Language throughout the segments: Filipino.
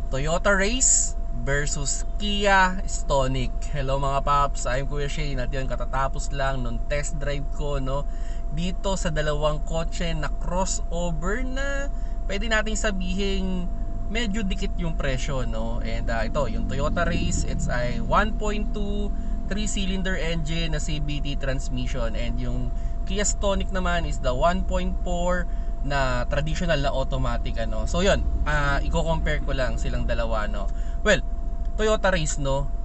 Toyota Race versus Kia Stonic. Hello mga paps, I'm Kuya Shane at yun, katatapos lang nung test drive ko dito sa dalawang kotse na crossover na pwede nating sabihin medyo dikit yung presyo and ito yung Toyota Race, it's a 1.2 3-cylinder engine na CVT transmission, and yung Kia Stonic naman is the 1.4 na traditional na automatic So yun, i-compare ko lang silang dalawa Well, Toyota Race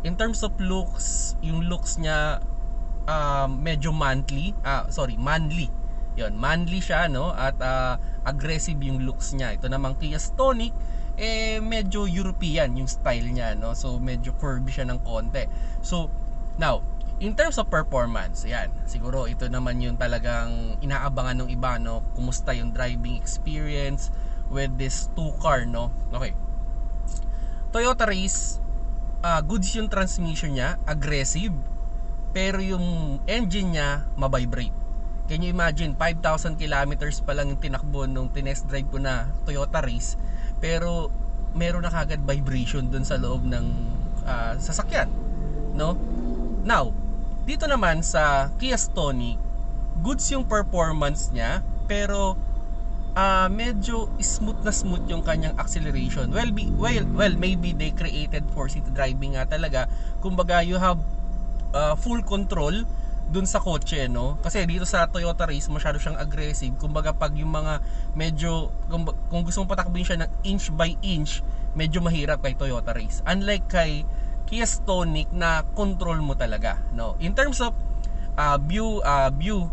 in terms of looks, yung looks niya medyo manly. Yun, manly siya at aggressive yung looks niya. Ito namang Kia Stonic medyo European yung style niya So medyo curvy siya ng konti. So now, in terms of performance, yan, siguro ito naman yung talagang inaabangan ng iba kumusta yung driving experience with this two car Okay. Toyota Race, goods yung transmission niya, aggressive, pero yung engine niya mabibrate. Can you imagine, 5,000 kilometers pa lang yung tinakbo nung tinest drive ko na Toyota Race, pero meron na kagad vibration dun sa loob ng sasakyan Now, dito naman sa Kia Stonic, goods yung performance niya, pero medyo smooth yung kanyang acceleration. Well, maybe they created for city driving nga talaga. Kumbaga, you have full control dun sa kotse kasi dito sa Toyota Race masyado siyang aggressive. Kumbaga, pag yung mga medyo kung gusto mong patakbuhin siya ng inch by inch, medyo mahirap kay Toyota Race, unlike kay Kia Stonic na control mo talaga in terms of view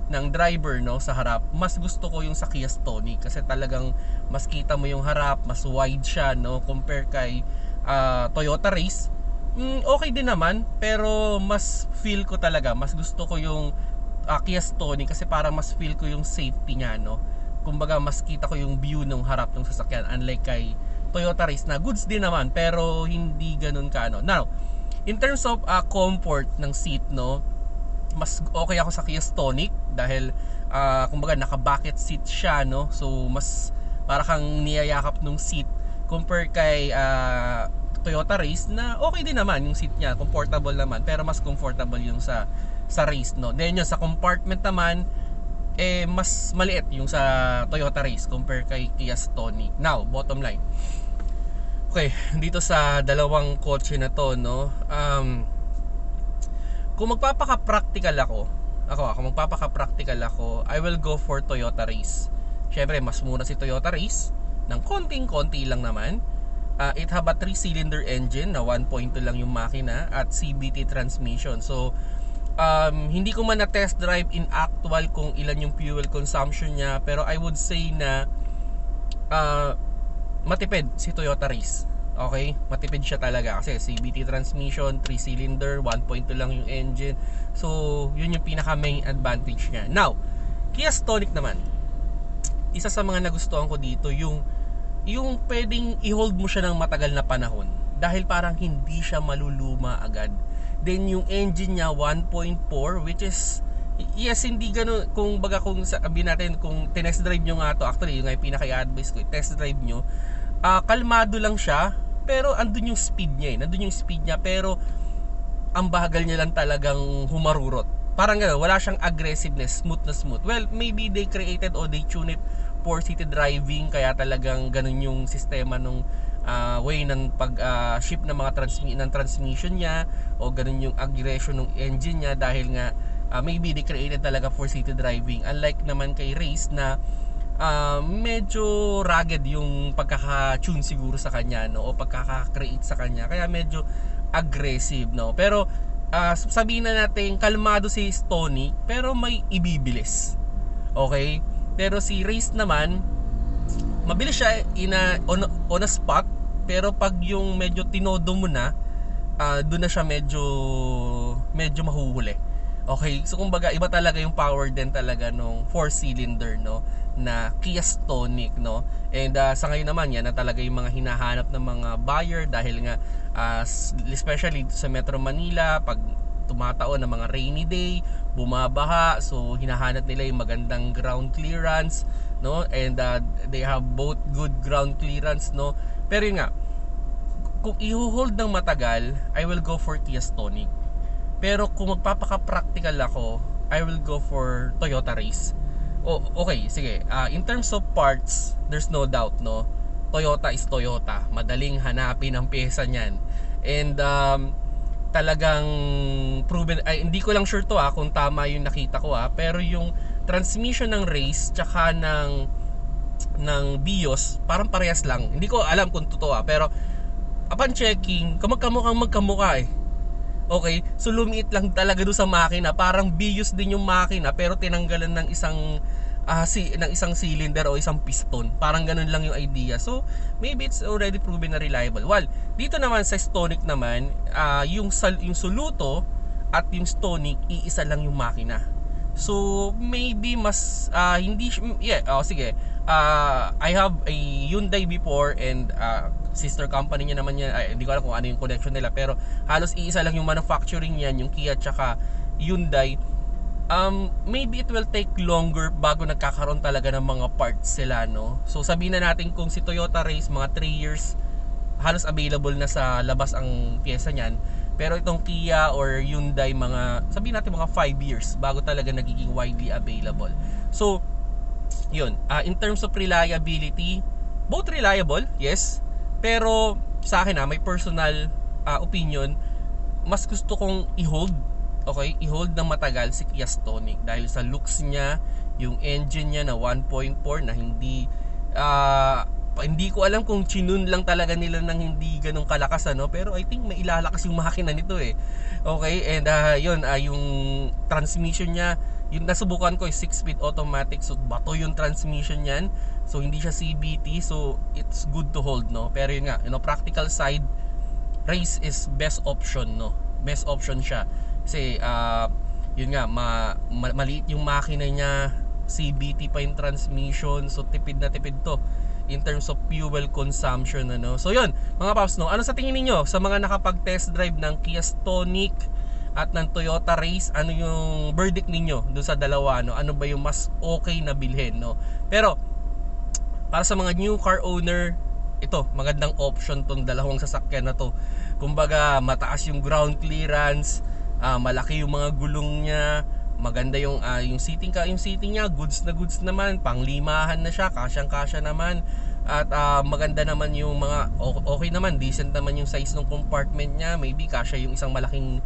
ng driver sa harap. Mas gusto ko yung sa Kia Stonic kasi talagang mas kita mo yung harap, mas wide siya compare kay Toyota Race. Okay din naman, pero mas feel ko talaga, mas gusto ko yung Kia Stonic kasi parang mas feel ko yung safety niya kumbaga mas kita ko yung view ng harap ng sasakyan, unlike kay Toyota Race na goods din naman pero hindi ganun ka Now, in terms of comfort ng seat mas okay ako sa Kia Stonic dahil kumbaga naka-bucket seat siya so mas para kang niyayakap nung seat compare kay Toyota Race na okay din naman yung seat niya, comfortable naman, pero mas comfortable yung sa Race Then yun sa compartment naman mas maliit yung sa Toyota Race compare kay Kia Stonic. Now, bottom line. Okay, dito sa dalawang kotse na to kung magpapaka-practical ako, I will go for Toyota Race. Syempre, mas mura si Toyota Race ng konting-konti lang naman. It have a 3-cylinder engine na 1.2 lang yung makina at CVT transmission. So, hindi ko man na test drive in actual kung ilan yung fuel consumption niya, pero I would say na matipid si Toyota Race. Okay? Matipid siya talaga kasi CVT transmission, 3-cylinder, 1.2 lang yung engine. So, yun yung pinaka main advantage niya. Now, Kia Stonic naman, isa sa mga nagustuhan ko dito yung pwedeng i-hold mo siya ng matagal na panahon dahil parang hindi siya maluluma agad. Then yung engine niya 1.4, which is yes, hindi gano'n. Kung sabihin natin, kung tinest drive nyo nga to, actually yung pinaka-advice ko, test drive nyo, kalmado lang siya, pero andun yung speed niya pero ang bagal niya lang talagang humarurot. Parang gano'n, wala siyang aggressiveness, smooth. Well, maybe they created or they tune it for city driving, kaya talagang ganun yung sistema nung way ng pag-ship ng mga transmission niya, o ganun yung aggression ng engine niya dahil nga maybe they created talaga for city driving, unlike naman kay Race na medyo rugged yung pagkaka-tune siguro sa kanya o pagkaka-create sa kanya, kaya medyo aggressive pero sabihin na natin kalmado si Stonic pero may ibibilis. Okay? Pero si Race naman, mabilis siya on a spot, pero pag yung medyo tinodo mo na, doon na siya medyo mahuhuli. Okay, so kumbaga iba talaga yung power din talaga nung 4-cylinder na Kia Stonic and sa ngayon naman yan na talaga yung mga hinahanap ng mga buyer dahil nga especially sa Metro Manila, pag tumataon ng mga rainy day, bumabaha, so hinahanap nila yung magandang ground clearance and they have both good ground clearance pero yun nga, kung i-hold ng matagal, I will go for Kia Stonic. Pero kung magpapaka-practical ako, I will go for Toyota Race. Okay, sige. In terms of parts, there's no doubt, no? Toyota is Toyota. Madaling hanapin ang pyesa niyan. And talagang proven, hindi ko lang sure to kung tama yung nakita ko pero yung transmission ng Race tsaka ng Vios parang parehas lang. Hindi ko alam kung totoo pero upon checking, magkamukha eh. Okay, so lumiit lang talaga doon sa makina. Parang Vios din yung makina pero tinanggalan ng isang cylinder o isang piston. Parang ganun lang yung idea. So, maybe it's already proven na reliable. Well, dito naman sa Stonic naman, yung Soluto at yung Stonic, iisa lang yung makina. So, maybe mas sige. I have a Hyundai before and sister company niya naman yan. Hindi ko alam kung ano yung connection nila pero halos iisa lang yung manufacturing niyan, yung Kia tsaka Hyundai. Maybe it will take longer bago nagkakaroon talaga ng mga parts sila, no? So sabihin na natin kung si Toyota Race mga 3 years halos available na sa labas ang pyesa niyan. Pero itong Kia or Hyundai sabihin natin mga 5 years bago talaga nagiging widely available. So yun, in terms of reliability, both reliable, yes. Pero sa akin may personal opinion, mas gusto kong i-hold, okay? I-hold ng matagal si Kia Stonic dahil sa looks niya, yung engine niya na 1.4 na hindi ko alam kung chinun lang talaga nila ng hindi ganun kalakas pero I think may ilalakas yung makina nito eh. Okay, and yung transmission niya, yung nasubukan ko is 6-speed automatic, so bato yung transmission niyan. So hindi siya CVT, so it's good to hold, no? Pero yun nga, practical side, Race is best option, no? Best option siya. Kasi yun nga, maliit yung makina niya, CVT pa yung transmission, so tipid na tipid to in terms of fuel consumption, So yun, mga paps, no? Ano sa tingin niyo sa mga nakapag-test drive ng Kia Stonic at ng Toyota Race? Ano yung verdict ninyo doon sa dalawa, no? Ano ba yung mas okay na bilhin, no? Pero para sa mga new car owner, ito, magandang option tong dalawang sasakyan na to. Kumbaga, mataas yung ground clearance, malaki yung mga gulong niya, maganda yung seating niya, goods na goods naman, panglimahan na siya, kasyang-kasya naman. At maganda naman yung mga okay naman, decent naman yung size ng compartment niya, maybe kasya yung isang malaking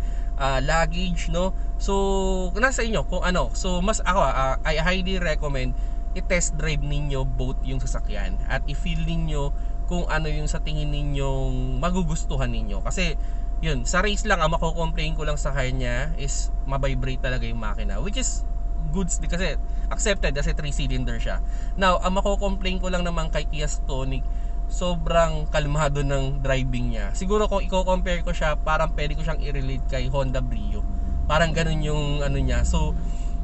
luggage, no? So, nasa inyo kung ano. So, mas ako, I highly recommend i-test drive ninyo both yung sasakyan at i-feel ninyo kung ano yung sa tingin ninyong magugustuhan ninyo. Kasi yun, sa Race lang mako-complain ko lang sa kanya is mabibrate talaga yung makina, which is goods din kasi accepted kasi 3-cylinder siya. Now, ang mako-complain ko lang naman kay Kia Stonic, sobrang kalmado ng driving niya. Siguro kung i-compare ko siya, parang pwede ko siyang i-relate kay Honda Brio. Parang ganun yung niya. So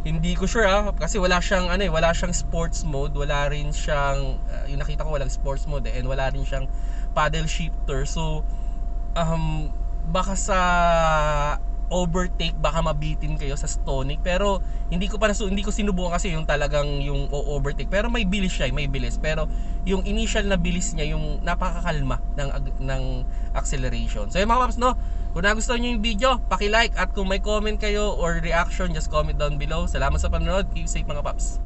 hindi ko sure kasi wala siyang sports mode, wala rin siyang yung nakita ko walang sports mode and wala rin siyang paddle shifter. So baka sa overtake baka mabitin kayo sa Stonic, pero hindi ko sinubukan kasi yung talagang yung overtake, pero may bilis pero yung initial na bilis niya yung napakakalma ng acceleration. So yung mga paps, no, kung nagustuhan nyo yung video, paki-like at kung may comment kayo or reaction, just comment down below. Salamat sa panonood, keep safe mga paps.